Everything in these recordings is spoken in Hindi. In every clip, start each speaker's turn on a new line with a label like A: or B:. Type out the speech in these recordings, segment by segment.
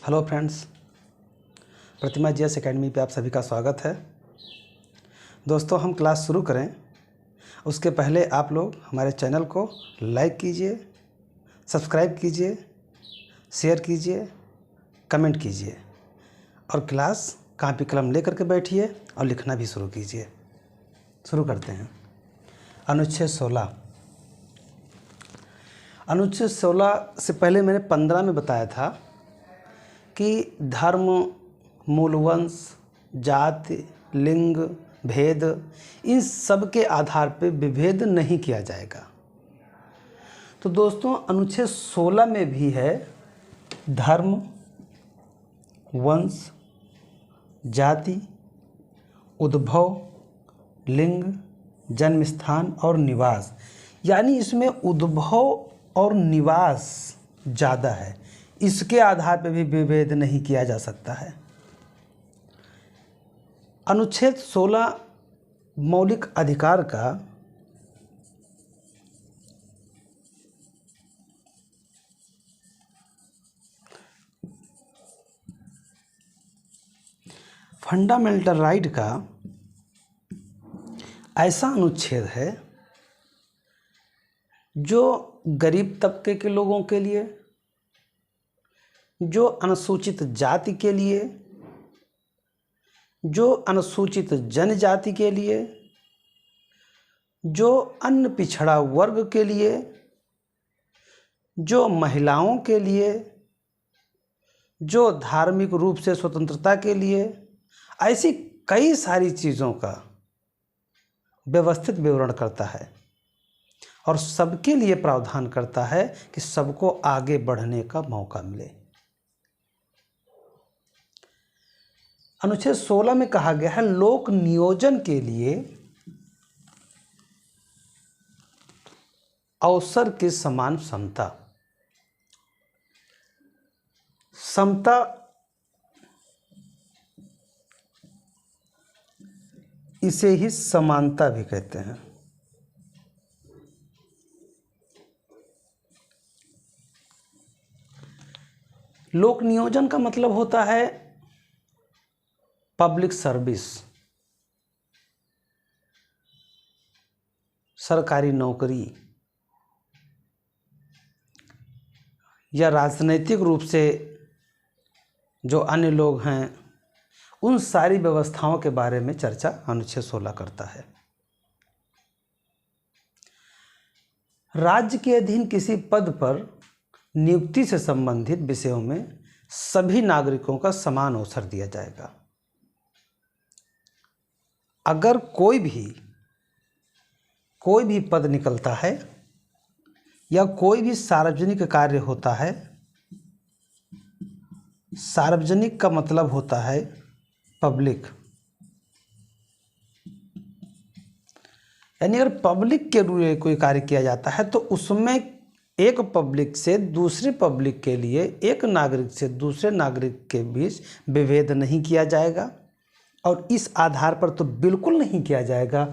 A: हेलो फ्रेंड्स, प्रतिमा जीएस एकेडमी पे आप सभी का स्वागत है। दोस्तों, हम क्लास शुरू करें उसके पहले आप लोग हमारे चैनल को लाइक कीजिए, सब्सक्राइब कीजिए, शेयर कीजिए, कमेंट कीजिए और क्लास कॉपी कलम लेकर के बैठिए और लिखना भी शुरू कीजिए। शुरू करते हैं। अनुच्छेद 16। अनुच्छेद 16 से पहले मैंने 15 में बताया था कि धर्म, मूलवंश, जाति, लिंग, भेद, इन सब के आधार पर विभेद नहीं किया जाएगा। तो दोस्तों, अनुच्छेद 16 में भी है धर्म, वंश, जाति, उद्भव, लिंग, जन्म स्थान और निवास। यानी इसमें उद्भव और निवास ज़्यादा है, इसके आधार पर भी विभेद नहीं किया जा सकता है। अनुच्छेद 16 मौलिक अधिकार का फंडामेंटल राइट का ऐसा अनुच्छेद है जो गरीब तबके के लोगों के लिए, जो अनुसूचित जाति के लिए, जो अनुसूचित जनजाति के लिए, जो अन्य पिछड़ा वर्ग के लिए, जो महिलाओं के लिए, जो धार्मिक रूप से स्वतंत्रता के लिए, ऐसी कई सारी चीज़ों का व्यवस्थित विवरण करता है और सबके लिए प्रावधान करता है कि सबको आगे बढ़ने का मौका मिले। अनुच्छेद 16 में कहा गया है लोक नियोजन के लिए अवसर की समान समता। समता इसे ही समानता भी कहते हैं। लोक नियोजन का मतलब होता है पब्लिक सर्विस, सरकारी नौकरी या राजनीतिक रूप से जो अन्य लोग हैं, उन सारी व्यवस्थाओं के बारे में चर्चा अनुच्छेद 16 करता है। राज्य के अधीन किसी पद पर नियुक्ति से संबंधित विषयों में सभी नागरिकों का समान अवसर दिया जाएगा। अगर कोई भी पद निकलता है या कोई भी सार्वजनिक कार्य होता है, सार्वजनिक का मतलब होता है पब्लिक, यानी अगर पब्लिक के लिए कोई कार्य किया जाता है तो उसमें एक पब्लिक से दूसरे पब्लिक के लिए, एक नागरिक से दूसरे नागरिक के बीच विभेद नहीं किया जाएगा। और इस आधार पर तो बिल्कुल नहीं किया जाएगा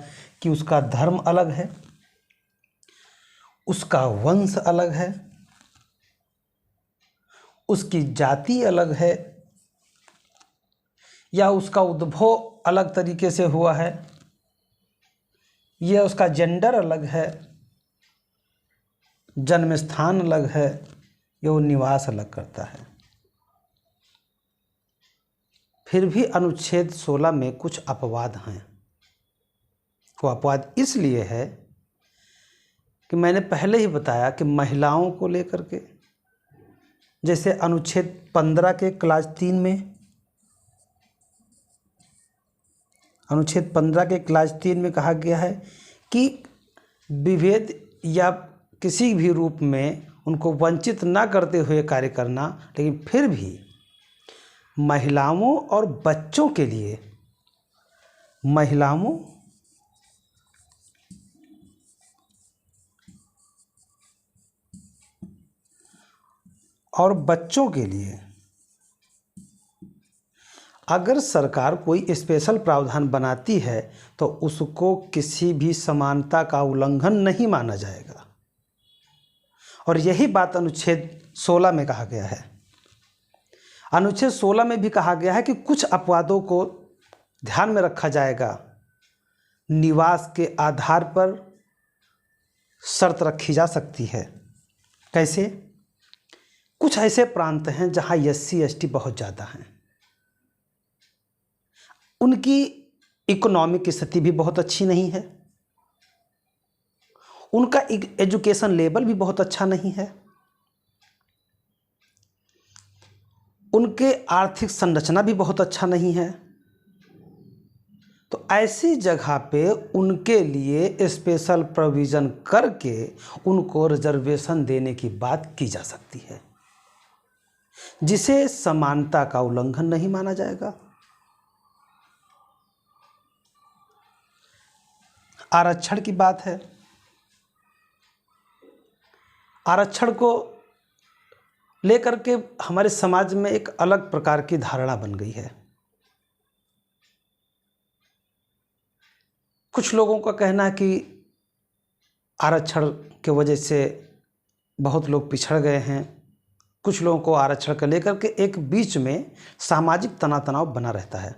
A: कि उसका धर्म अलग है, उसका वंश अलग है, उसकी जाति अलग है या उसका उद्भव अलग तरीके से हुआ है, या उसका जेंडर अलग है, जन्म स्थान अलग है, या वो निवास अलग करता है। फिर भी अनुच्छेद 16 में कुछ अपवाद हैं। वो अपवाद इसलिए है कि मैंने पहले ही बताया कि महिलाओं को लेकर के, जैसे अनुच्छेद 15 के क्लास 3 में, अनुच्छेद 15 के क्लास 3 में कहा गया है कि विभेद या किसी भी रूप में उनको वंचित ना करते हुए कार्य करना, लेकिन फिर भी महिलाओं और बच्चों के लिए, महिलाओं और बच्चों के लिए अगर सरकार कोई स्पेशल प्रावधान बनाती है तो उसको किसी भी समानता का उल्लंघन नहीं माना जाएगा। और यही बात अनुच्छेद 16 में कहा गया है। अनुच्छेद 16 में भी कहा गया है कि कुछ अपवादों को ध्यान में रखा जाएगा। निवास के आधार पर शर्त रखी जा सकती है। कैसे? कुछ ऐसे प्रांत हैं जहां SC ST बहुत ज़्यादा हैं, उनकी इकोनॉमिक स्थिति भी बहुत अच्छी नहीं है, उनका एजुकेशन लेवल भी बहुत अच्छा नहीं है, उनके आर्थिक संरचना भी बहुत अच्छा नहीं है। तो ऐसी जगह पे उनके लिए स्पेशल प्रोविज़न करके उनको रिजर्वेशन देने की बात की जा सकती है, जिसे समानता का उल्लंघन नहीं माना जाएगा। आरक्षण की बात है। आरक्षण को लेकर के हमारे समाज में एक अलग प्रकार की धारणा बन गई है। कुछ लोगों का कहना है कि आरक्षण के वजह से बहुत लोग पिछड़ गए हैं। कुछ लोगों को आरक्षण को लेकर के एक बीच में सामाजिक तनाव बना रहता है।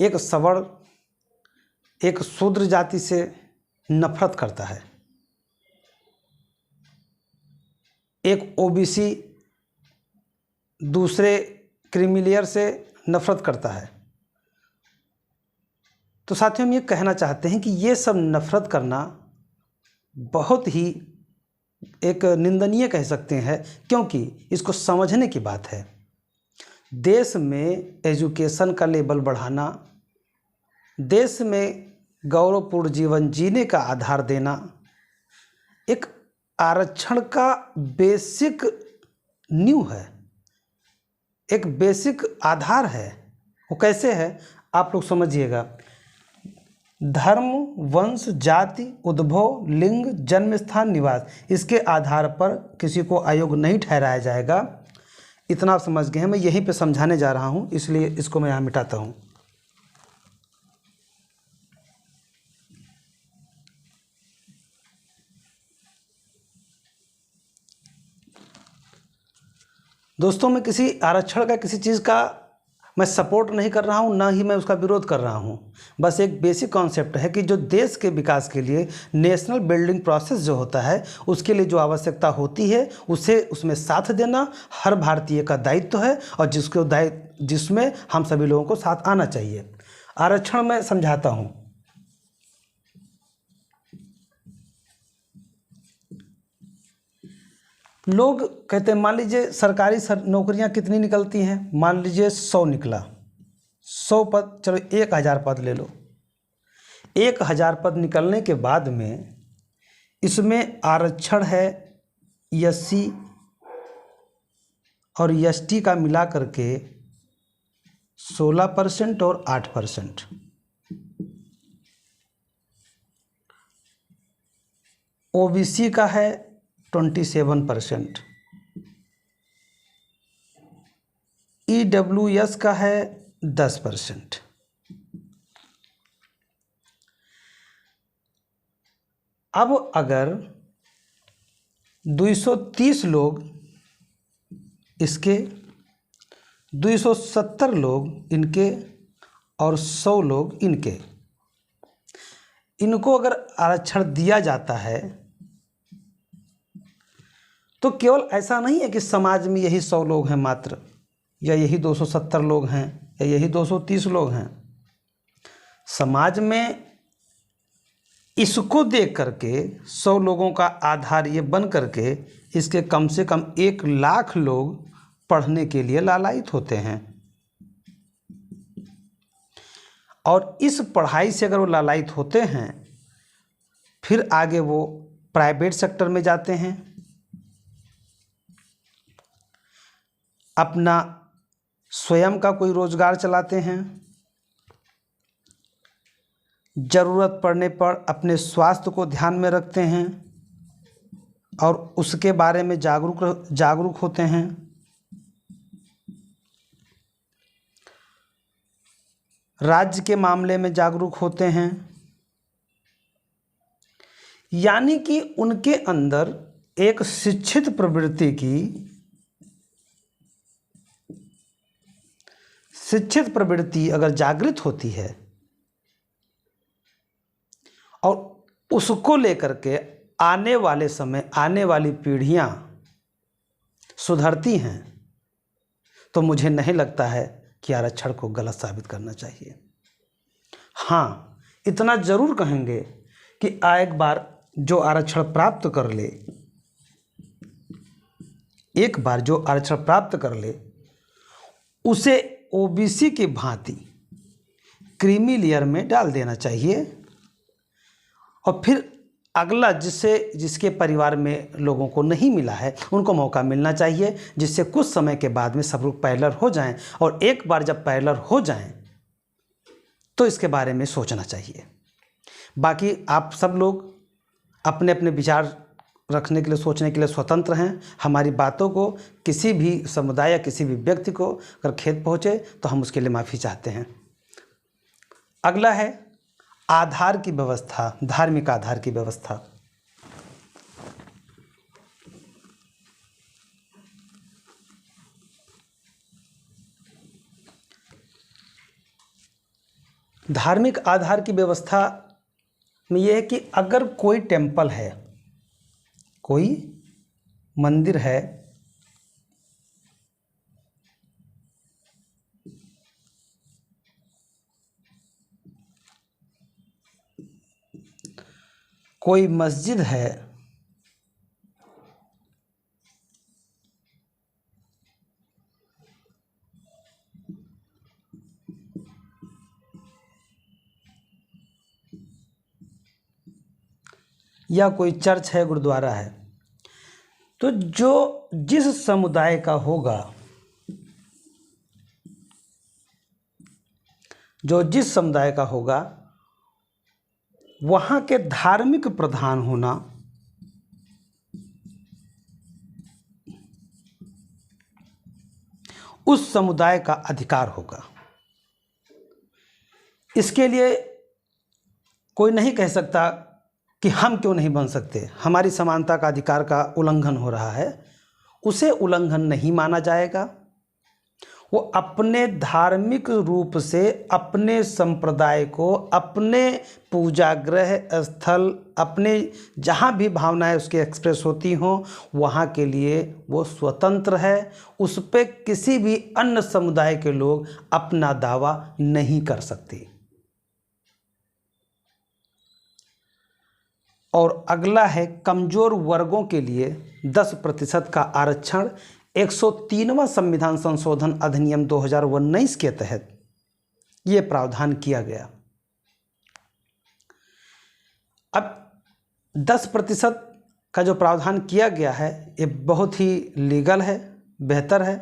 A: एक सवर्ण एक शूद्र जाति से नफरत करता है, एक OBC दूसरे क्रीमी से नफरत करता है। तो साथियों, हम ये कहना चाहते हैं कि ये सब नफरत करना बहुत ही एक निंदनीय कह सकते हैं, क्योंकि इसको समझने की बात है। देश में एजुकेशन का लेवल बढ़ाना, देश में गौरवपूर्ण जीवन जीने का आधार देना एक आरक्षण का बेसिक नींव है, एक बेसिक आधार है। वो कैसे है आप लोग समझिएगा। धर्म, वंश, जाति, उद्भव, लिंग, जन्म स्थान, निवास, इसके आधार पर किसी को अयोग्य नहीं ठहराया जाएगा। इतना आप समझ गए हैं। मैं यहीं पे समझाने जा रहा हूँ, इसलिए इसको मैं यहाँ मिटाता हूँ। दोस्तों, मैं किसी आरक्षण का, किसी चीज़ का मैं सपोर्ट नहीं कर रहा हूँ, ना ही मैं उसका विरोध कर रहा हूँ। बस एक बेसिक कॉन्सेप्ट है कि जो देश के विकास के लिए नेशनल बिल्डिंग प्रोसेस जो होता है, उसके लिए जो आवश्यकता होती है उसे उसमें साथ देना हर भारतीय का दायित्व है, और जिसमें हम सभी लोगों को साथ आना चाहिए। आरक्षण मैं समझाता हूँ। लोग कहते हैं, मान लीजिए सरकारी नौकरियां कितनी निकलती हैं, मान लीजिए 100 निकला, 100 पद, चलो 1000 पद ले लो। 1000 पद निकलने के बाद में इसमें आरक्षण है SC और ST का मिला करके 16% और 8%। OBC का है 27%, EWS का है 10%। अब अगर 230 लोग इसके, 270 लोग इनके और 100 लोग इनके, इनको अगर आरक्षण दिया जाता है तो केवल ऐसा नहीं है कि समाज में यही 100 लोग हैं मात्र, या यही 270 लोग हैं, या यही 230 लोग हैं। समाज में इसको देख करके 100 लोगों का आधार ये बन करके इसके कम से कम 1 लाख लोग पढ़ने के लिए लालायित होते हैं। और इस पढ़ाई से अगर वो लालायित होते हैं, फिर आगे वो प्राइवेट सेक्टर में जाते हैं, अपना स्वयं का कोई रोजगार चलाते हैं, ज़रूरत पड़ने पर अपने स्वास्थ्य को ध्यान में रखते हैं और उसके बारे में जागरूक होते हैं। राज्य के मामले में जागरूक होते हैं, यानी कि उनके अंदर एक शिक्षित प्रवृत्ति की शिक्षित प्रवृत्ति अगर जागृत होती है और उसको लेकर के आने वाले समय, आने वाली पीढ़ियां सुधरती हैं, तो मुझे नहीं लगता है कि आरक्षण को गलत साबित करना चाहिए। हाँ, इतना जरूर कहेंगे कि एक बार जो आरक्षण प्राप्त कर ले, एक बार जो आरक्षण प्राप्त कर ले, उसे ओबीसी की भांति क्रीमी लेयर में डाल देना चाहिए और फिर अगला जिसके परिवार में लोगों को नहीं मिला है उनको मौका मिलना चाहिए, जिससे कुछ समय के बाद में सब लोग पैरेलल हो जाएं। और एक बार जब पैरेलल हो जाएं तो इसके बारे में सोचना चाहिए। बाकी आप सब लोग अपने अपने विचार रखने के लिए, सोचने के लिए स्वतंत्र हैं। हमारी बातों को किसी भी समुदाय या किसी भी व्यक्ति को अगर खेद पहुँचे तो हम उसके लिए माफ़ी चाहते हैं। अगला है आधार की व्यवस्था, धार्मिक आधार की व्यवस्था। धार्मिक आधार की व्यवस्था में यह है कि अगर कोई टेम्पल है, कोई मंदिर है, कोई मस्जिद है, या कोई चर्च है, गुरुद्वारा है, तो जिस समुदाय का होगा, जिस समुदाय का होगा, वहाँ के धार्मिक प्रधान होना उस समुदाय का अधिकार होगा। इसके लिए कोई नहीं कह सकता कि हम क्यों नहीं बन सकते, हमारी समानता का अधिकार का उल्लंघन हो रहा है। उसे उल्लंघन नहीं माना जाएगा। वो अपने धार्मिक रूप से अपने संप्रदाय को, अपने पूजागृह स्थल, अपने जहाँ भी भावनाएं उसकी एक्सप्रेस होती हों, वहाँ के लिए वो स्वतंत्र है। उस पर किसी भी अन्य समुदाय के लोग अपना दावा नहीं कर सकते। और अगला है कमज़ोर वर्गों के लिए 10% का आरक्षण। 103वां संविधान संशोधन अधिनियम 2019 के तहत ये प्रावधान किया गया। अब 10% का जो प्रावधान किया गया है ये बहुत ही लीगल है, बेहतर है,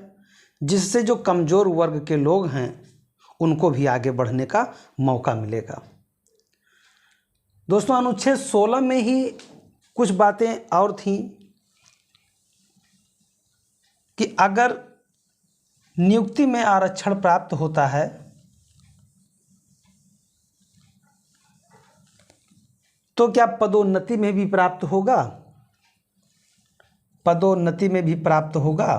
A: जिससे जो कमज़ोर वर्ग के लोग हैं उनको भी आगे बढ़ने का मौका मिलेगा। दोस्तों, अनुच्छेद 16 में ही कुछ बातें और थीं कि अगर नियुक्ति में आरक्षण प्राप्त होता है तो क्या पदोन्नति में भी प्राप्त होगा? पदोन्नति में भी प्राप्त होगा।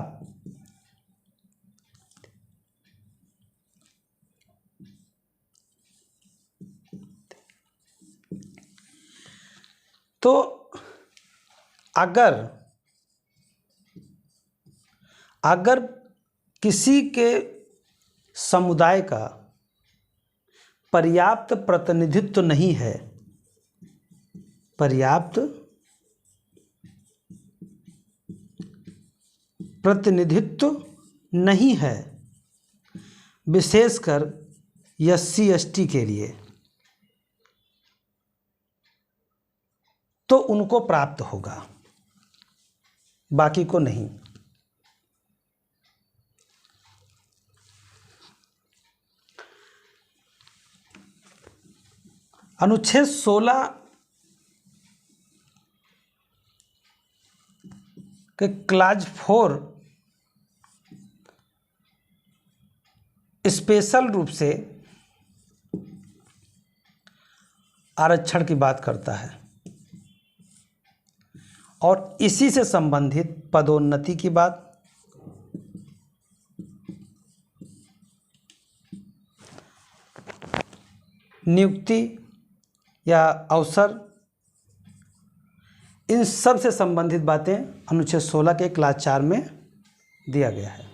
A: तो अगर किसी के समुदाय का पर्याप्त प्रतिनिधित्व नहीं है, पर्याप्त प्रतिनिधित्व नहीं है, विशेषकर SC/ST के लिए, तो उनको प्राप्त होगा, बाकी को नहीं। अनुच्छेद 16 के क्लाज 4 स्पेशल रूप से आरक्षण की बात करता है और इसी से संबंधित पदोन्नति की बात, नियुक्ति या अवसर, इन सब से संबंधित बातें अनुच्छेद 16 के क्लास 4 में दिया गया है।